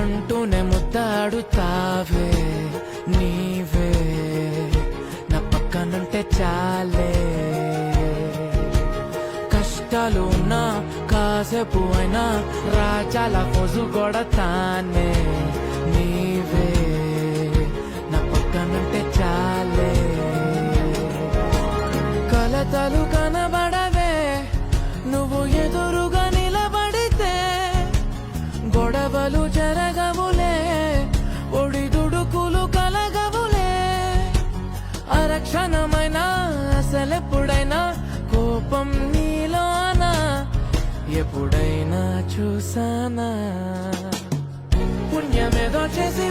అంటూనే ముద్దాడుతావే నీవే నా పక్కనుంటే చాలే. కష్టాలు ఉన్నా కాసేపు అయినా రాజాల ఫోజు కొడతానే నీవే నా పక్కనుంటే చాలే. కలతలు కనబడవే నువ్వు ఎదురుగా నిలబడితే, గొడవలు జరగవులే ఒడిదుడుకులు కలగవులే. అరక్షణమైనా అసలెప్పుడైనా కోపం నీలోనా ఎప్పుడైనా చూసానా? పుణ్యమేదో చేసి